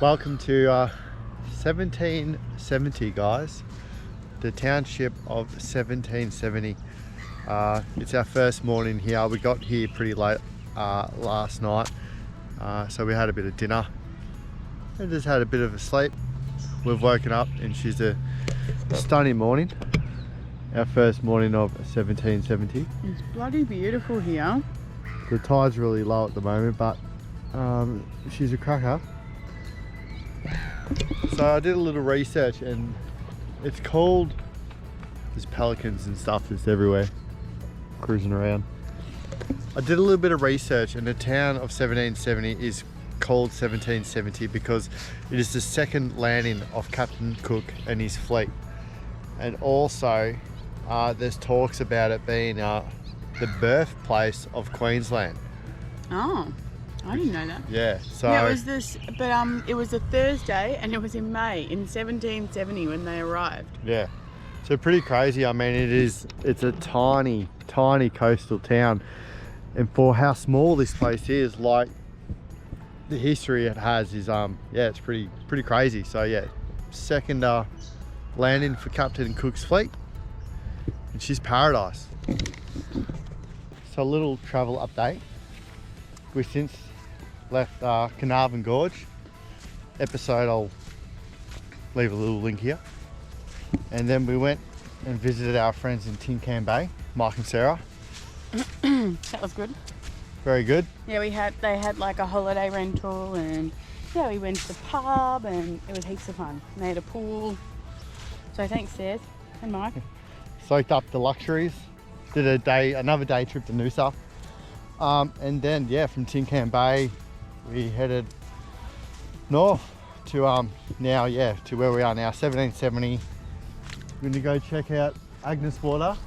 Welcome to 1770, guys. The township of 1770. It's our first morning here. We got here pretty late last night, so we had a bit of dinner and just had a bit of a sleep. We've woken up and she's a stunning morning. Our first morning of 1770. It's bloody beautiful here. The tide's really low at the moment, but she's a cracker. So I did a little research and it's called, there's pelicans and stuff that's everywhere cruising around. I did a little bit of research and the town of 1770 is called 1770 because it is the second landing of Captain Cook and his fleet. And also there's talks about it being the birthplace of Queensland. Oh, I didn't know that. Yeah, so yeah, it was this, but it was a Thursday and it was in May in 1770 when they arrived. Yeah, so pretty crazy. I mean, it's a tiny coastal town, and for how small this place is, like the history it has is yeah, it's pretty crazy. So yeah, second landing for Captain Cook's fleet, and she's paradise. So a little travel update. We since left Carnarvon Gorge. Episode, I'll leave a little link here. And then we went and visited our friends in Tin Can Bay, Mike and Sarah. That was good. Very good. Yeah, they had like a holiday rental, and yeah, we went to the pub and it was heaps of fun. And they had a pool. So thanks, Seth and Mike. Soaked up the luxuries. Did another day trip to Noosa. And then yeah, from Tin Can Bay we headed north to now to where we are now, 1770. We're gonna go check out Agnes Water.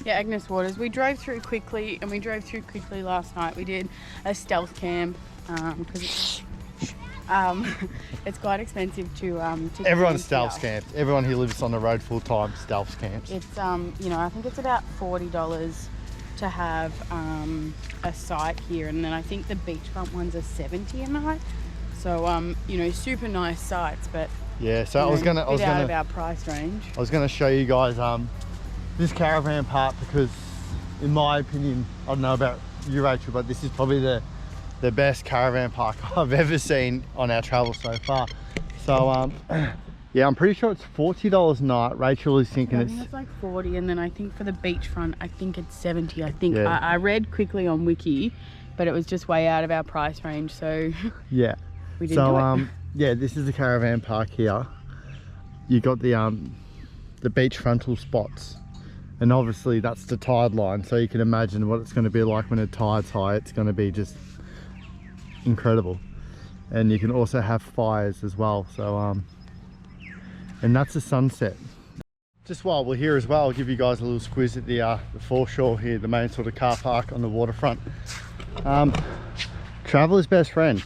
Yeah, Agnes Waters. We drove through quickly, and we drove through quickly last night. We did a stealth camp because it's quite expensive to Everyone camp stealth here. camps. Everyone who lives on the road full time stealth camps. It's you know, I think it's about $40 to have a site here, and then I think the beachfront ones are $70 a night. So you know, super nice sites, but yeah. So I was gonna out of our price range. I was gonna show you guys this caravan park because, in my opinion, I don't know about you, Rachel, but this is probably the best caravan park I've ever seen on our travel so far. So yeah, I'm pretty sure it's $40 a night. Rachel is thinking I think it's like 40, and then I think for the beachfront, I think it's 70. I think yeah. I read quickly on Wiki, but it was just way out of our price range, so yeah, we didn't do it. Yeah, this is the caravan park here. You got the beach frontal spots, and obviously that's the tide line, so you can imagine what it's going to be like when the tide's high. It's going to be just incredible. And you can also have fires as well. So and that's the sunset. Just while we're here as well, I'll give you guys a little squiz at the foreshore here, the main sort of car park on the waterfront. Traveller's best friend,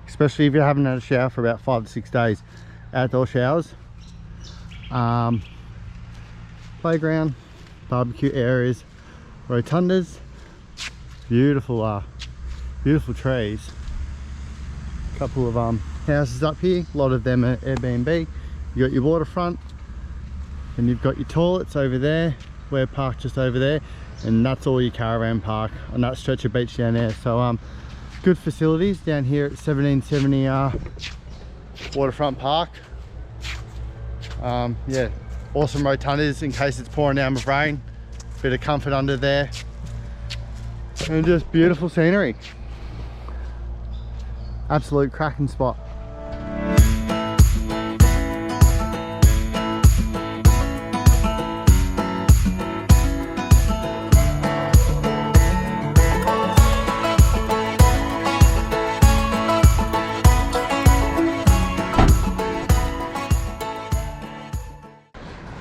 especially if you haven't had a shower for about 5 to 6 days. Outdoor showers, playground, barbecue areas, rotundas, beautiful trees. A couple of houses up here, a lot of them are Airbnb. You got your waterfront, and you've got your toilets over there. We're parked just over there, and that's all your caravan park on that stretch of beach down there. So good facilities down here at 1770 waterfront park. Yeah, awesome rotundas in case it's pouring down with rain. Bit of comfort under there, and just beautiful scenery. Absolute cracking spot.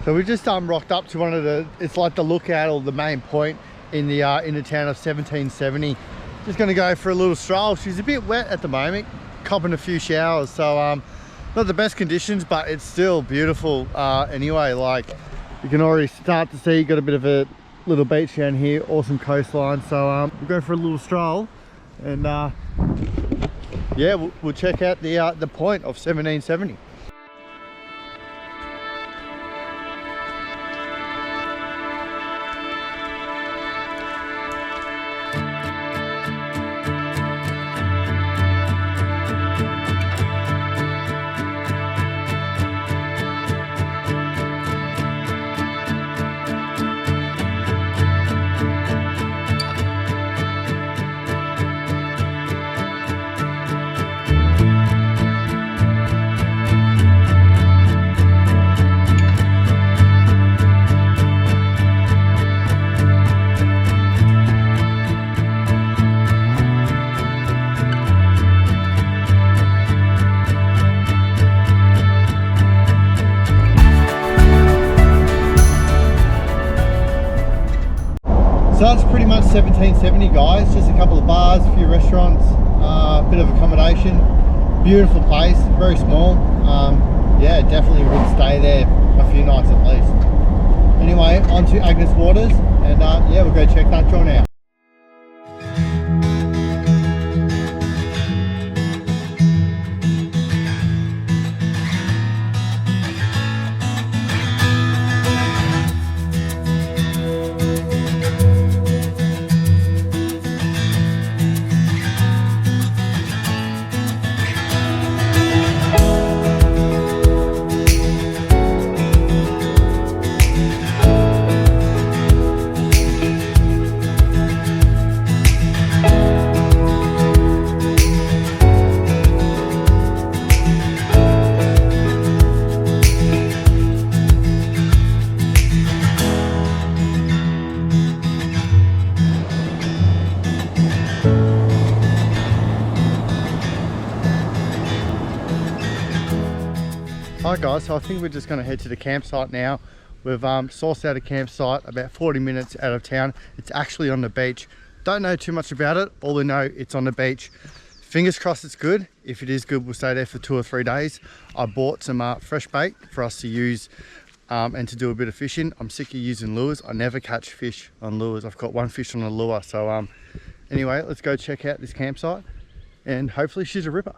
So we just rocked up to one of the, it's like the lookout or the main point in the town of 1770. Just gonna go for a little stroll. She's a bit wet at the moment, copping a few showers, so not the best conditions, but it's still beautiful anyway. Like, you can already start to see, got a bit of a little beach down here, awesome coastline. So we'll go for a little stroll and yeah, we'll check out the point of 1770. So that's pretty much 1770, guys. Just a couple of bars, a few restaurants, a bit of accommodation. Beautiful place, very small. Yeah, definitely would stay there a few nights at least. Anyway, on to Agnes Waters, and yeah, we'll go check that joint out. Alright guys, so I think we're just going to head to the campsite now. We've sourced out a campsite about 40 minutes out of town. It's actually on the beach. Don't know too much about it. All we know, it's on the beach. Fingers crossed it's good. If it is good, we'll stay there for 2 or 3 days. I bought some fresh bait for us to use and to do a bit of fishing. I'm sick of using lures. I never catch fish on lures. I've got one fish on a lure. So anyway, let's go check out this campsite and hopefully she's a ripper.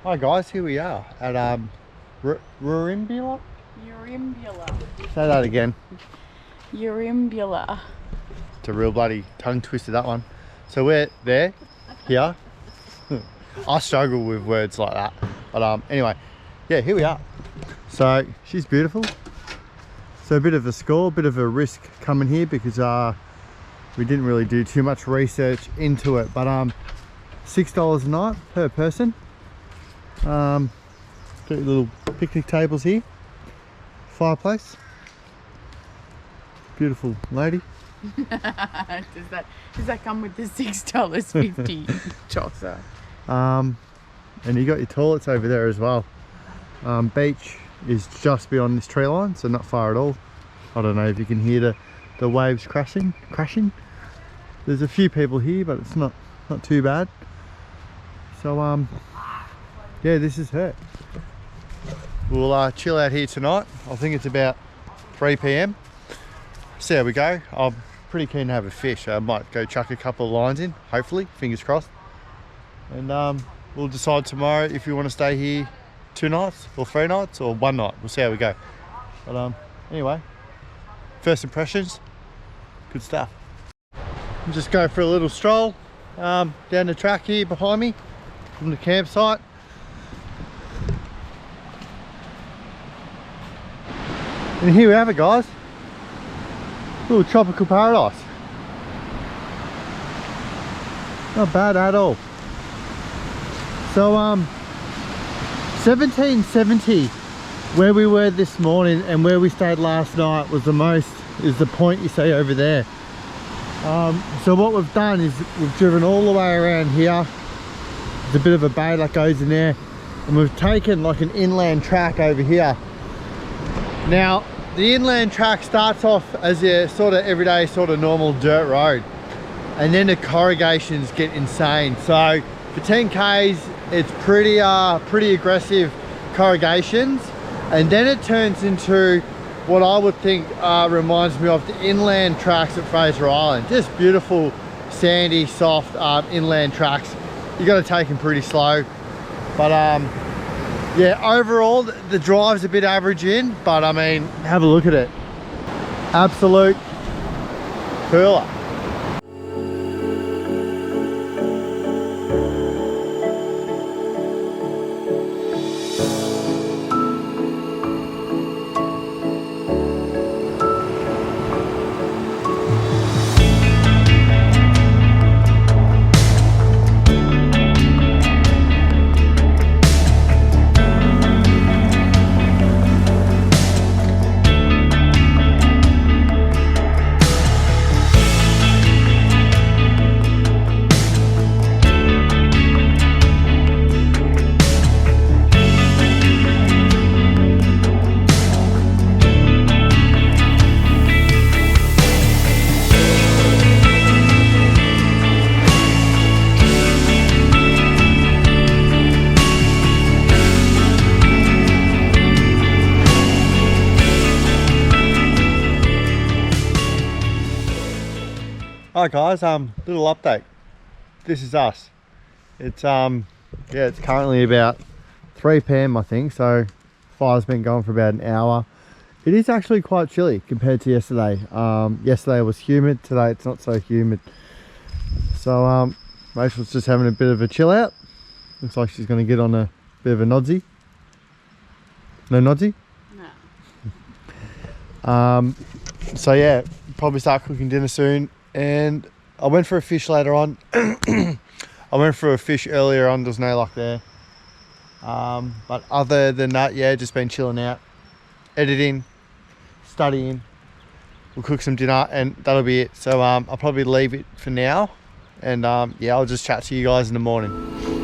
Hi guys, here we are at Urimbula? Urimbula. Say that again. Urimbula. It's a real bloody tongue twister, that one. So we're there, here. I struggle with words like that. But anyway, yeah, here we are. So she's beautiful. So a bit of a score, a bit of a risk coming here because we didn't really do too much research into it. But $6 a night per person. Got your little picnic tables here, fireplace, beautiful lady. does that come with the $6.50 choxa? And you got your toilets over there as well. Beach is just beyond this tree line, so not far at all. I don't know if you can hear the waves crashing. There's a few people here, but it's not too bad. So yeah, this is her. We'll chill out here tonight. I think it's about 3 PM. See how we go. I'm pretty keen to have a fish. I might go chuck a couple of lines in, hopefully, fingers crossed. And we'll decide tomorrow if you want to stay here 2 nights or 3 nights or 1 night. We'll see how we go. But anyway, first impressions, good stuff. I'm just going for a little stroll down the track here behind me from the campsite. And here we have it, guys. Little tropical paradise. Not bad at all. So 1770 where we were this morning and where we stayed last night was the point you see over there. So what we've done is we've driven all the way around here. There's a bit of a bay that goes in there, and we've taken like an inland track over here. Now the inland track starts off as a sort of everyday sort of normal dirt road, and then the corrugations get insane. So for 10Ks it's pretty aggressive corrugations, and then it turns into what I would think reminds me of the inland tracks at Fraser Island. Just beautiful sandy soft inland tracks. You got to take them pretty slow, but yeah, overall the drive's a bit average in, but I mean, have a look at it. Absolute hurler. Hi guys, little update. This is us. It's yeah, it's currently about 3 PM I think, so fire's been going for about an hour. It is actually quite chilly compared to yesterday. Yesterday it was humid, today it's not so humid. So Rachel's just having a bit of a chill out. Looks like she's gonna get on a bit of a nodsy. No nodsy? No. So yeah, probably start cooking dinner soon. And I went for a fish later on. I went for a fish earlier on, there's no luck there. But other than that, yeah, just been chilling out, editing, studying. We'll cook some dinner and that'll be it. So I'll probably leave it for now. And yeah, I'll just chat to you guys in the morning.